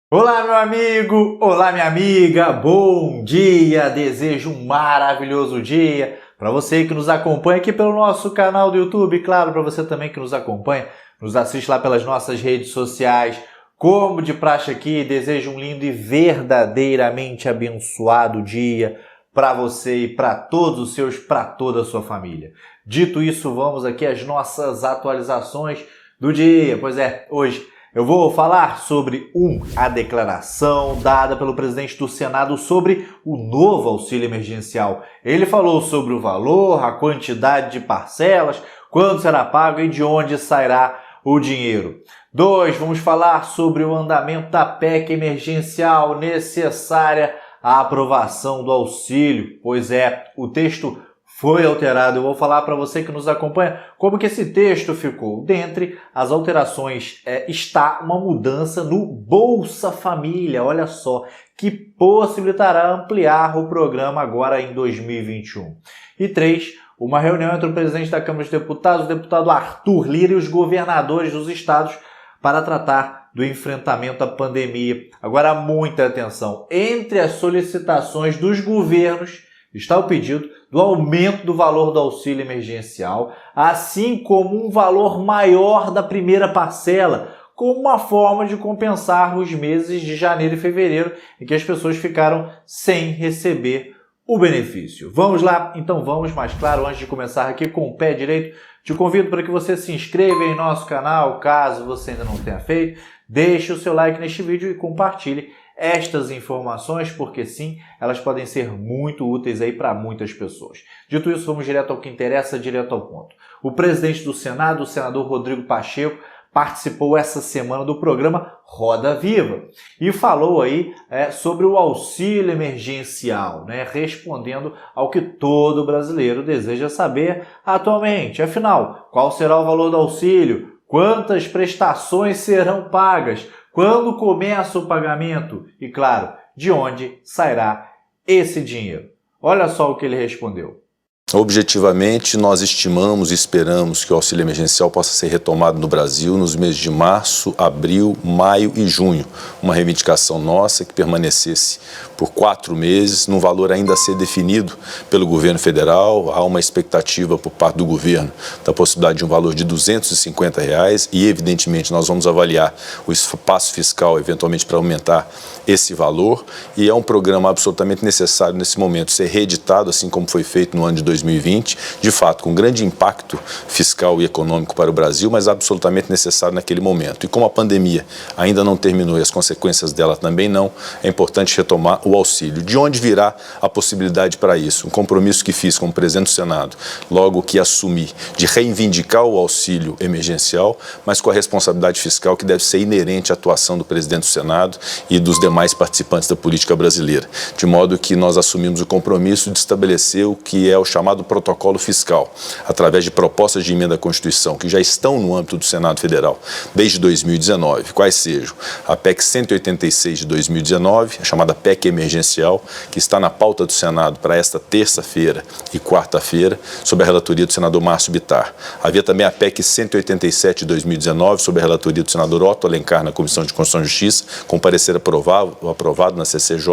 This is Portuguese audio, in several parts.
Olá, meu amigo! Olá, minha amiga! Bom dia! Desejo um maravilhoso dia para você que nos acompanha aqui pelo nosso canal do YouTube, claro, para você também que nos acompanha, nos assiste lá pelas nossas redes sociais. Como de praxe aqui, desejo um lindo e verdadeiramente abençoado dia para você e para todos os seus, para toda a sua família. Dito isso, vamos aqui às nossas atualizações do dia. Pois é, hoje eu vou falar sobre a declaração dada pelo presidente do Senado sobre o novo auxílio emergencial. Ele falou sobre o valor, a quantidade de parcelas, quando será pago e de onde sairá o dinheiro. 2, vamos falar sobre o andamento da PEC emergencial necessária à aprovação do auxílio. Pois é, o texto foi alterado. Eu vou falar para você que nos acompanha como que esse texto ficou. Dentre as alterações está uma mudança no Bolsa Família, olha só, que possibilitará ampliar o programa agora em 2021. E 3, uma reunião entre o presidente da Câmara dos Deputados, o deputado Arthur Lira, e os governadores dos estados para tratar do enfrentamento à pandemia. Agora, muita atenção. Entre as solicitações dos governos está o pedido do aumento do valor do auxílio emergencial, assim como um valor maior da primeira parcela, como uma forma de compensar os meses de janeiro e fevereiro em que as pessoas ficaram sem receber o benefício. Vamos lá? Então vamos, mas claro, antes de começar aqui com o pé direito, te convido para que você se inscreva em nosso canal, caso você ainda não tenha feito, deixe o seu like neste vídeo e compartilhe estas informações, porque sim, elas podem ser muito úteis aí para muitas pessoas. Dito isso, vamos direto ao que interessa, direto ao ponto. O presidente do Senado, o senador Rodrigo Pacheco, participou essa semana do programa Roda Viva e falou aí sobre o auxílio emergencial, respondendo ao que todo brasileiro deseja saber atualmente. Afinal, qual será o valor do auxílio? Quantas prestações serão pagas? Quando começa o pagamento? E, claro, de onde sairá esse dinheiro? Olha só o que ele respondeu. Objetivamente, nós estimamos e esperamos que o auxílio emergencial possa ser retomado no Brasil nos meses de março, abril, maio e junho. Uma reivindicação nossa que permanecesse por 4 meses, num valor ainda a ser definido pelo governo federal. Há uma expectativa por parte do governo da possibilidade de um valor de R$ 250 e, evidentemente, nós vamos avaliar o espaço fiscal, eventualmente, para aumentar esse valor. E é um programa absolutamente necessário nesse momento ser reeditado, assim como foi feito no ano de 2020, de fato, com grande impacto fiscal e econômico para o Brasil, mas absolutamente necessário naquele momento. E como a pandemia ainda não terminou e as consequências dela também não, é importante retomar o auxílio. De onde virá a possibilidade para isso? Um compromisso que fiz como presidente do Senado, logo que assumi, de reivindicar o auxílio emergencial, mas com a responsabilidade fiscal que deve ser inerente à atuação do presidente do Senado e dos demais participantes da política brasileira. De modo que nós assumimos o compromisso de estabelecer o que é o chamado protocolo fiscal, através de propostas de emenda à Constituição que já estão no âmbito do Senado Federal desde 2019, quais sejam a PEC 186 de 2019, a chamada PEC emergencial, que está na pauta do Senado para esta terça-feira e quarta-feira, sob a relatoria do senador Márcio Bittar. Havia também a PEC 187 de 2019, sob a relatoria do senador Otto Alencar na Comissão de Constituição e Justiça, com parecer aprovado na CCJ,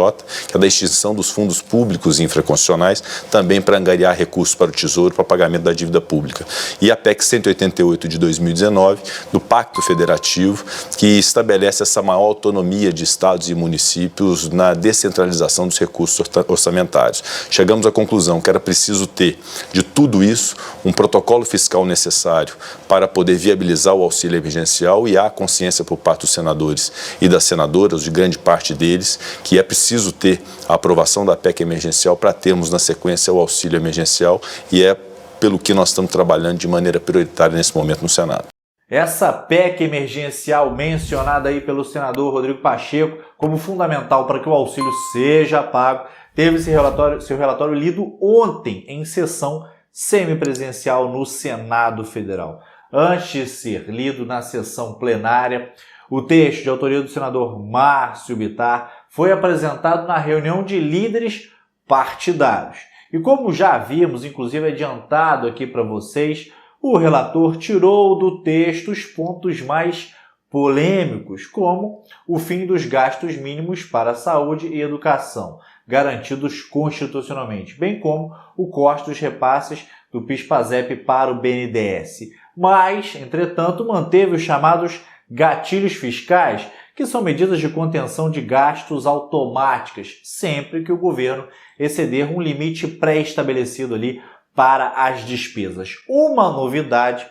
que é da extinção dos fundos públicos infraconstitucionais, também para angariar recursos para o Tesouro para pagamento da dívida pública. E a PEC 188 de 2019, do Pacto Federativo, que estabelece essa maior autonomia de estados e municípios na descentralização dos recursos orçamentários. Chegamos à conclusão que era preciso ter, de tudo isso, um protocolo fiscal necessário para poder viabilizar o auxílio emergencial, e há consciência por parte dos senadores e das senadoras, de grande parte deles, que é preciso ter a aprovação da PEC emergencial para termos na sequência o auxílio emergencial, e é pelo que nós estamos trabalhando de maneira prioritária nesse momento no Senado. Essa PEC emergencial mencionada aí pelo senador Rodrigo Pacheco como fundamental para que o auxílio seja pago, teve seu relatório lido ontem em sessão semipresencial no Senado Federal. Antes de ser lido na sessão plenária, o texto de autoria do senador Márcio Bittar foi apresentado na reunião de líderes partidários. E como já havíamos, inclusive, adiantado aqui para vocês, o relator tirou do texto os pontos mais polêmicos, como o fim dos gastos mínimos para saúde e educação, garantidos constitucionalmente, bem como o corte dos repasses do PIS/PASEP para o BNDES. Mas, entretanto, manteve os chamados gatilhos fiscais, que são medidas de contenção de gastos automáticas, sempre que o governo exceder um limite pré-estabelecido ali para as despesas. Uma novidade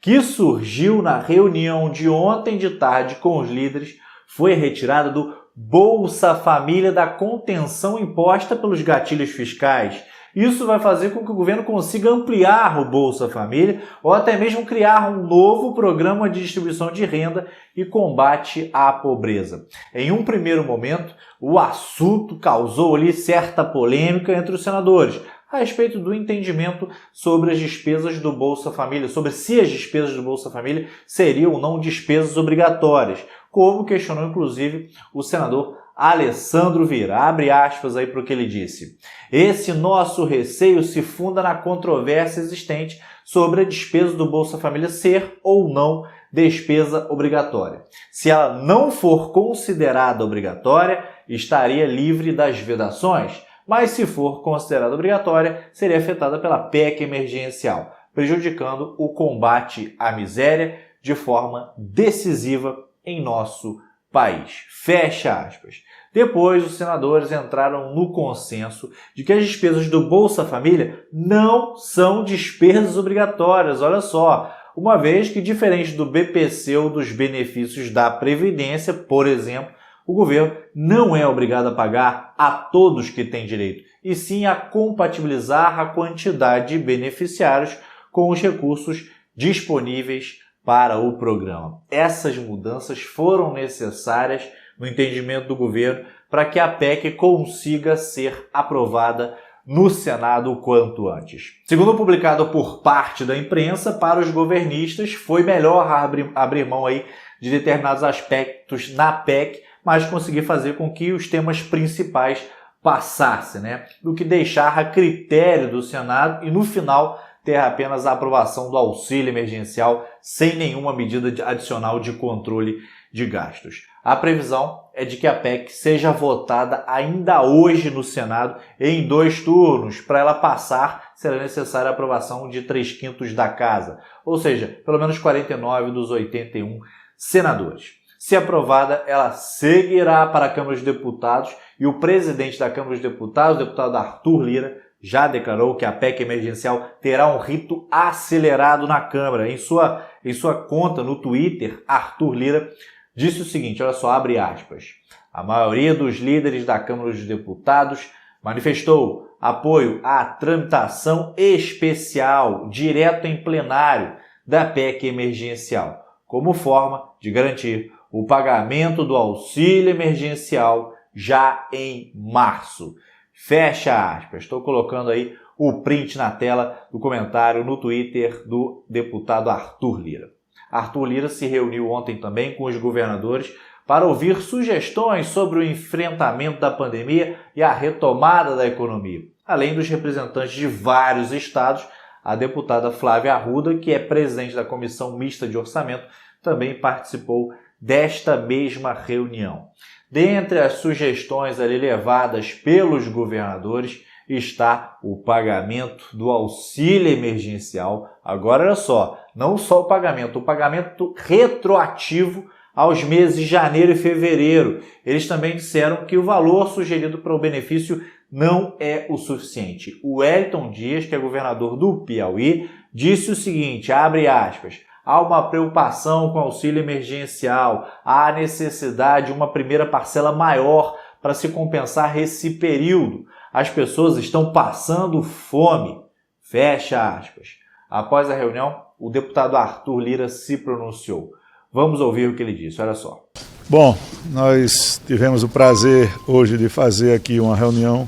que surgiu na reunião de ontem de tarde com os líderes foi a retirada do Bolsa Família da contenção imposta pelos gatilhos fiscais. Isso vai fazer com que o governo consiga ampliar o Bolsa Família ou até mesmo criar um novo programa de distribuição de renda e combate à pobreza. Em um primeiro momento, o assunto causou ali certa polêmica entre os senadores a respeito do entendimento sobre as despesas do Bolsa Família, sobre se as despesas do Bolsa Família seriam ou não despesas obrigatórias, como questionou inclusive o senador Alessandro Vieira. Abre aspas aí para o que ele disse. Esse nosso receio se funda na controvérsia existente sobre a despesa do Bolsa Família ser ou não despesa obrigatória. Se ela não for considerada obrigatória, estaria livre das vedações, mas se for considerada obrigatória, seria afetada pela PEC emergencial, prejudicando o combate à miséria de forma decisiva em nosso país. Fecha aspas. Depois, os senadores entraram no consenso de que as despesas do Bolsa Família não são despesas obrigatórias, olha só, uma vez que, diferente do BPC ou dos benefícios da Previdência, por exemplo, o governo não é obrigado a pagar a todos que têm direito, e sim a compatibilizar a quantidade de beneficiários com os recursos disponíveis para o programa. Essas mudanças foram necessárias no entendimento do governo para que a PEC consiga ser aprovada no Senado o quanto antes. Segundo publicado por parte da imprensa, para os governistas foi melhor abrir mão aí de determinados aspectos na PEC, mas conseguir fazer com que os temas principais passassem, do que deixar a critério do Senado e no final ter apenas a aprovação do auxílio emergencial sem nenhuma medida adicional de controle de gastos. A previsão é de que a PEC seja votada ainda hoje no Senado em 2 turnos. Para ela passar, será necessária a aprovação de 3/5 da Casa, ou seja, pelo menos 49 dos 81 senadores. Se aprovada, ela seguirá para a Câmara dos Deputados e o presidente da Câmara dos Deputados, o deputado Arthur Lira, já declarou que a PEC emergencial terá um rito acelerado na Câmara. Em sua conta no Twitter, Arthur Lira disse o seguinte, olha só, abre aspas. A maioria dos líderes da Câmara dos Deputados manifestou apoio à tramitação especial, direto em plenário, da PEC emergencial, como forma de garantir o pagamento do auxílio emergencial já em março. Fecha aspas. Estou colocando aí o print na tela do comentário no Twitter do deputado Arthur Lira. Arthur Lira se reuniu ontem também com os governadores para ouvir sugestões sobre o enfrentamento da pandemia e a retomada da economia. Além dos representantes de vários estados, a deputada Flávia Arruda, que é presidente da Comissão Mista de Orçamento, também participou desta mesma reunião. Dentre as sugestões ali levadas pelos governadores está o pagamento do auxílio emergencial. Agora, olha só, não só o pagamento retroativo aos meses de janeiro e fevereiro. Eles também disseram que o valor sugerido para o benefício não é o suficiente. O Wellington Dias, que é governador do Piauí, disse o seguinte, abre aspas, há uma preocupação com o auxílio emergencial, há necessidade de uma primeira parcela maior para se compensar esse período. As pessoas estão passando fome. Fecha aspas. Após a reunião, o deputado Arthur Lira se pronunciou. Vamos ouvir o que ele disse, olha só. Bom, nós tivemos o prazer hoje de fazer aqui uma reunião,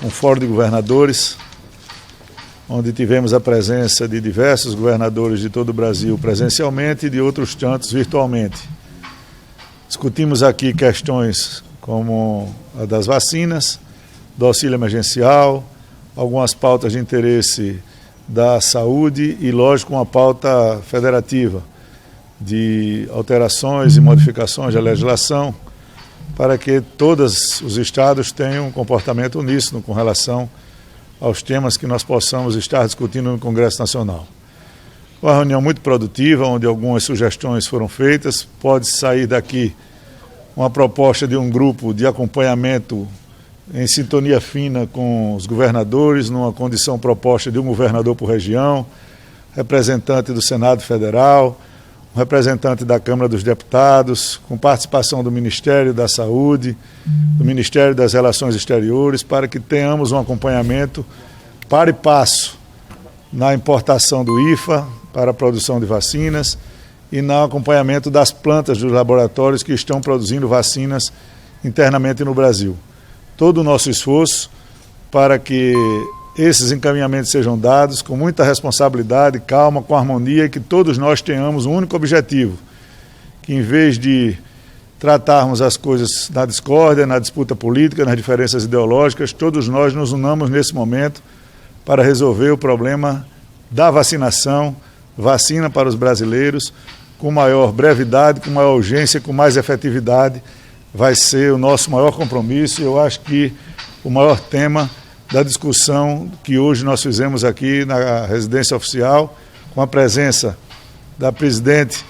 um fórum de governadores, onde tivemos a presença de diversos governadores de todo o Brasil presencialmente e de outros tantos virtualmente. Discutimos aqui questões como a das vacinas, do auxílio emergencial, algumas pautas de interesse da saúde e, lógico, uma pauta federativa, de alterações e modificações da legislação para que todos os estados tenham um comportamento uníssono com relação aos temas que nós possamos estar discutindo no Congresso Nacional. Uma reunião muito produtiva, onde algumas sugestões foram feitas. Pode sair daqui uma proposta de um grupo de acompanhamento em sintonia fina com os governadores, numa condição proposta de um governador por região, representante do Senado Federal, um representante da Câmara dos Deputados, com participação do Ministério da Saúde, do Ministério das Relações Exteriores, para que tenhamos um acompanhamento para e passo na importação do IFA para a produção de vacinas e no acompanhamento das plantas dos laboratórios que estão produzindo vacinas internamente no Brasil. Todo o nosso esforço para que esses encaminhamentos sejam dados com muita responsabilidade, calma, com harmonia e que todos nós tenhamos um único objetivo, que em vez de tratarmos as coisas na discórdia, na disputa política, nas diferenças ideológicas, todos nós nos unamos nesse momento para resolver o problema da vacinação, vacina para os brasileiros, com maior brevidade, com maior urgência, com mais efetividade. Vai ser o nosso maior compromisso e eu acho que o maior tema da discussão que hoje nós fizemos aqui na residência oficial, com a presença da presidente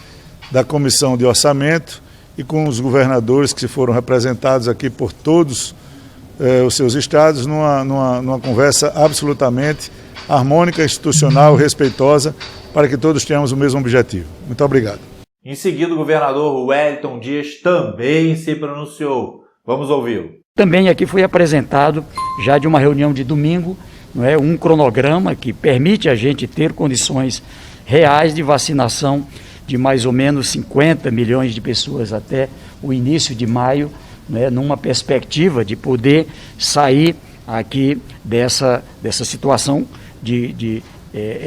da Comissão de Orçamento e com os governadores que foram representados aqui por todos os seus estados, numa conversa absolutamente harmônica, institucional, respeitosa, para que todos tenhamos o mesmo objetivo. Muito obrigado. Em seguida, o governador Wellington Dias também se pronunciou. Vamos ouvi-lo. Também aqui foi apresentado, já de uma reunião de domingo, um cronograma que permite a gente ter condições reais de vacinação de mais ou menos 50 milhões de pessoas até o início de maio, numa perspectiva de poder sair aqui dessa situação de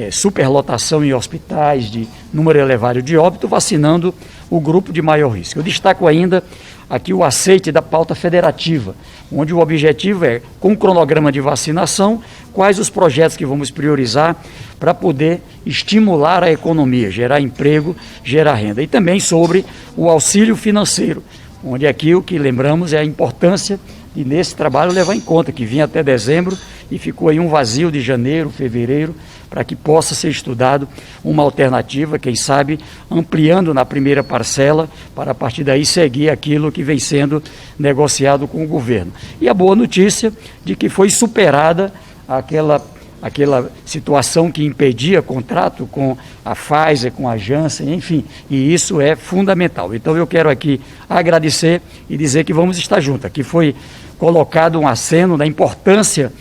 superlotação em hospitais, de número elevado de óbito, vacinando o grupo de maior risco. Eu destaco ainda aqui o aceite da pauta federativa, onde o objetivo é, com o cronograma de vacinação, quais os projetos que vamos priorizar para poder estimular a economia, gerar emprego, gerar renda. E também sobre o auxílio financeiro, onde aqui o que lembramos é a importância de, nesse trabalho, levar em conta que vinha até dezembro e ficou aí um vazio de janeiro, fevereiro, para que possa ser estudado uma alternativa, quem sabe ampliando na primeira parcela, para a partir daí seguir aquilo que vem sendo negociado com o governo. E a boa notícia de que foi superada aquela situação que impedia contrato com a Pfizer, com a Janssen, enfim, e isso é fundamental. Então eu quero aqui agradecer e dizer que vamos estar juntos. Aqui foi colocado um aceno da importância,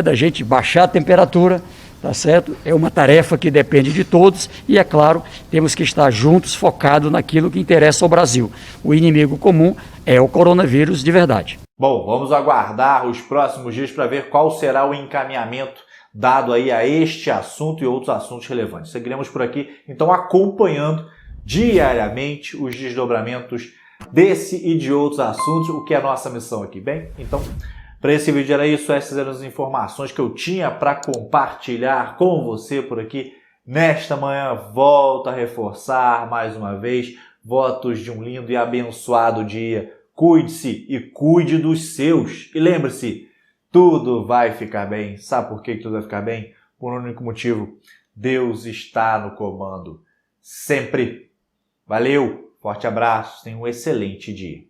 da gente baixar a temperatura, tá certo? É uma tarefa que depende de todos e, é claro, temos que estar juntos, focados naquilo que interessa ao Brasil. O inimigo comum é o coronavírus de verdade. Bom, vamos aguardar os próximos dias para ver qual será o encaminhamento dado aí a este assunto e outros assuntos relevantes. Seguiremos por aqui, então, acompanhando diariamente os desdobramentos desse e de outros assuntos, o que é a nossa missão aqui. Bem, então, para esse vídeo era isso, essas eram as informações que eu tinha para compartilhar com você por aqui nesta manhã. Volto a reforçar mais uma vez, votos de um lindo e abençoado dia. Cuide-se e cuide dos seus. E lembre-se, tudo vai ficar bem. Sabe por que tudo vai ficar bem? Por um único motivo. Deus está no comando. Sempre. Valeu, forte abraço, tenha um excelente dia.